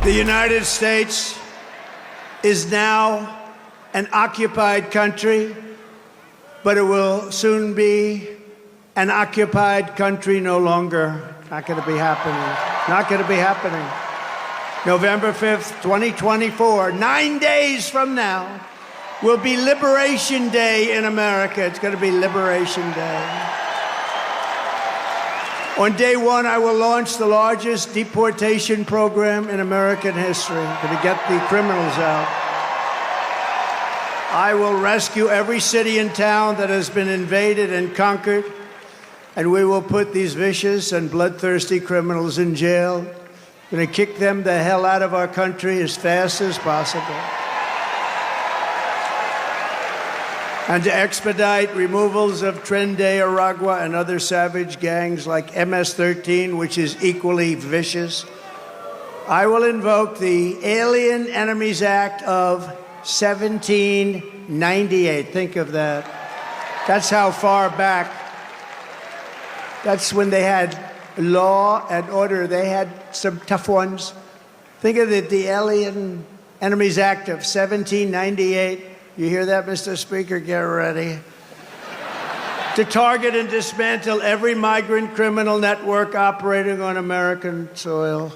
The United States is now an occupied country, but it will soon be an occupied country no longer. Not going to be happening. Not going to be happening. November 5th, 2024, 9 days from now, will be Liberation Day in America. It's going to be Liberation Day. On day one, I will launch the largest deportation program in American history to get the criminals out. I will rescue every city and town that has been invaded and conquered, and we will put these vicious and bloodthirsty criminals in jail. We're going to kick them the hell out of our country as fast as possible. And to expedite removals of Tren de Aragua and other savage gangs like MS-13, which is equally vicious, I will invoke the Alien Enemies Act of 1798. Think of that. That's how far back. That's when they had law and order. They had some tough ones. Think of it, the Alien Enemies Act of 1798. You hear that, Mr. Speaker? Get ready. To target and dismantle every migrant criminal network operating on American soil.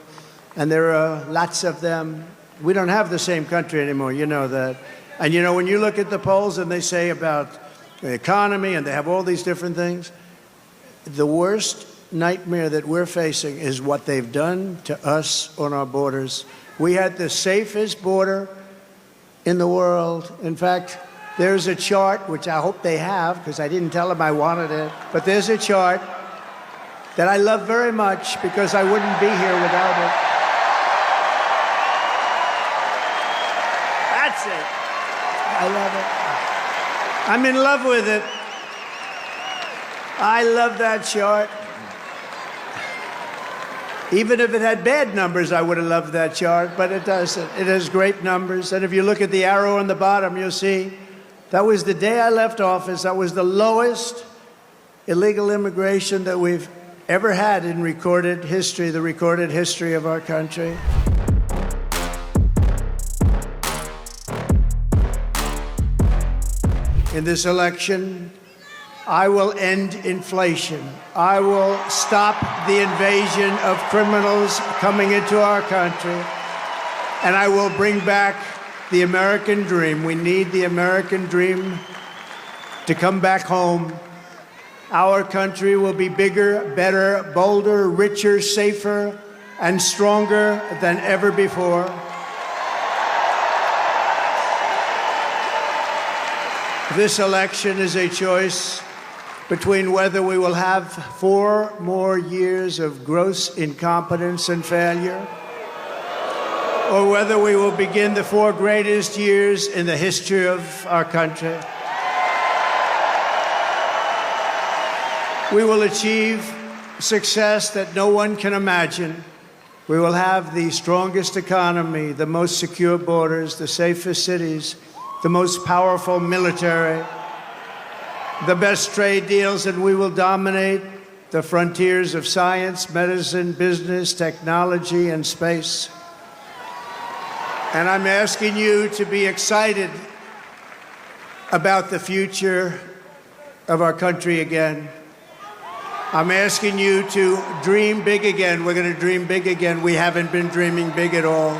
And there are lots of them. We don't have the same country anymore, you know that. And you know, when you look at the polls and they say about the economy and they have all these different things, the worst nightmare that we're facing is what they've done to us on our borders. We had the safest border in the world. In fact, there's a chart, which I hope they have, because I didn't tell them I wanted it, but there's a chart that I love very much because I wouldn't be here without it. That's it. I love it. I'm in love with it. I love that chart. Even if it had bad numbers, I would have loved that chart, but it doesn't. It has great numbers. And if you look at the arrow on the bottom, you'll see that was the day I left office. That was the lowest illegal immigration that we've ever had in recorded history, the recorded history of our country. In this election, I will end inflation. I will stop the invasion of criminals coming into our country. And I will bring back the American dream. We need the American dream to come back home. Our country will be bigger, better, bolder, richer, safer, and stronger than ever before. This election is a choice between whether we will have 4 more years of gross incompetence and failure, or whether we will begin the 4 greatest years in the history of our country. We will achieve success that no one can imagine. We will have the strongest economy, the most secure borders, the safest cities, the most powerful military, the best trade deals, and we will dominate the frontiers of science, medicine, business, technology, and space. And I'm asking you to be excited about the future of our country again. I'm asking you to dream big again. We're going to dream big again. We haven't been dreaming big at all.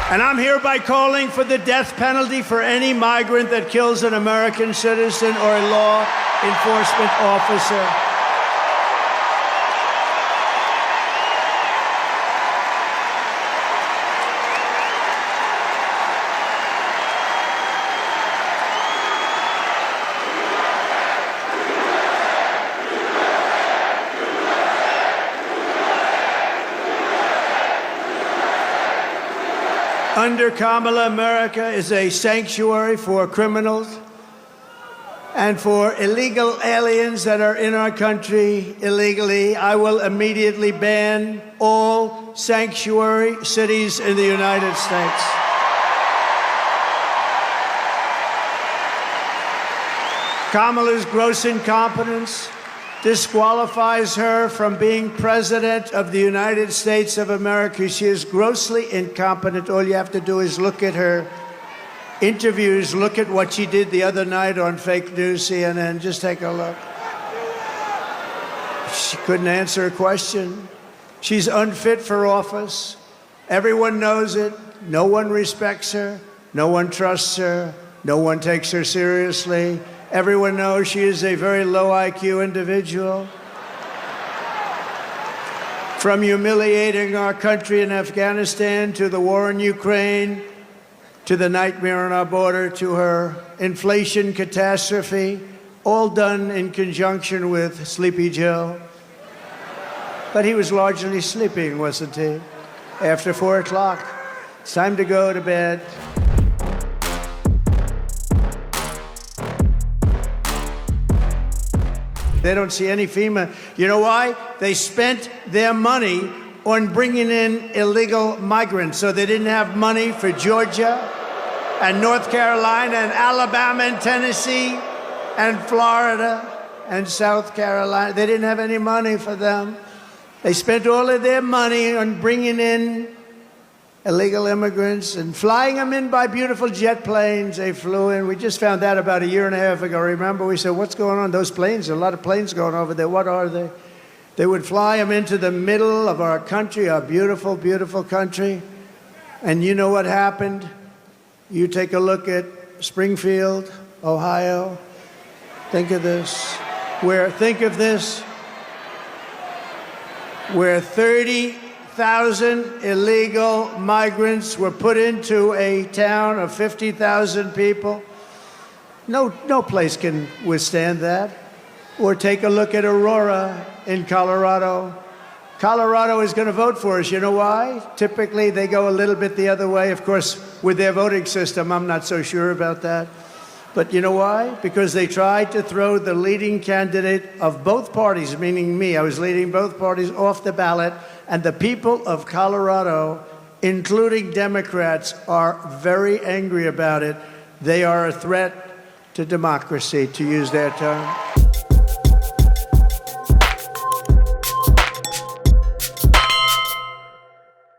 And I'm hereby calling for the death penalty for any migrant that kills an American citizen or a law enforcement officer. Under Kamala, America is a sanctuary for criminals and for illegal aliens that are in our country illegally. I will immediately ban all sanctuary cities in the United States. Kamala's gross incompetence disqualifies her from being president of the United States of America. She is grossly incompetent. All you have to do is look at her interviews, look at what she did the other night on fake news CNN. Just take a look. She couldn't answer a question. She's unfit for office. Everyone knows it. No one respects her. No one trusts her. No one takes her seriously. Everyone knows she is a very low IQ individual. From humiliating our country in Afghanistan to the war in Ukraine, to the nightmare on our border, to her inflation catastrophe, all done in conjunction with Sleepy Joe. But he was largely sleeping, wasn't he? After 4 o'clock, it's time to go to bed. They don't see any FEMA. You know why? They spent their money on bringing in illegal migrants. So they didn't have money for Georgia and North Carolina and Alabama and Tennessee and Florida and South Carolina. They didn't have any money for them. They spent all of their money on bringing in illegal immigrants and flying them in by beautiful jet planes. They flew in. We just found out about a year and a half ago. Remember, we said, what's going on? Those planes, there are a lot of planes going over there. What are they? They would fly them into the middle of our country, our beautiful, beautiful country. And you know what happened? You take a look at Springfield, Ohio. Think of this. Where 30,000 illegal migrants were put into a town of 50,000 people. No place can withstand that. Or take a look at Aurora in Colorado. Colorado is going to vote for us. You know why? Typically, they go a little bit the other way. Of course, with their voting system, I'm not so sure about that. But you know why? Because they tried to throw the leading candidate of both parties, meaning me. I was leading both parties off the ballot. And the people of Colorado, including Democrats, are very angry about it. They are a threat to democracy, to use their term.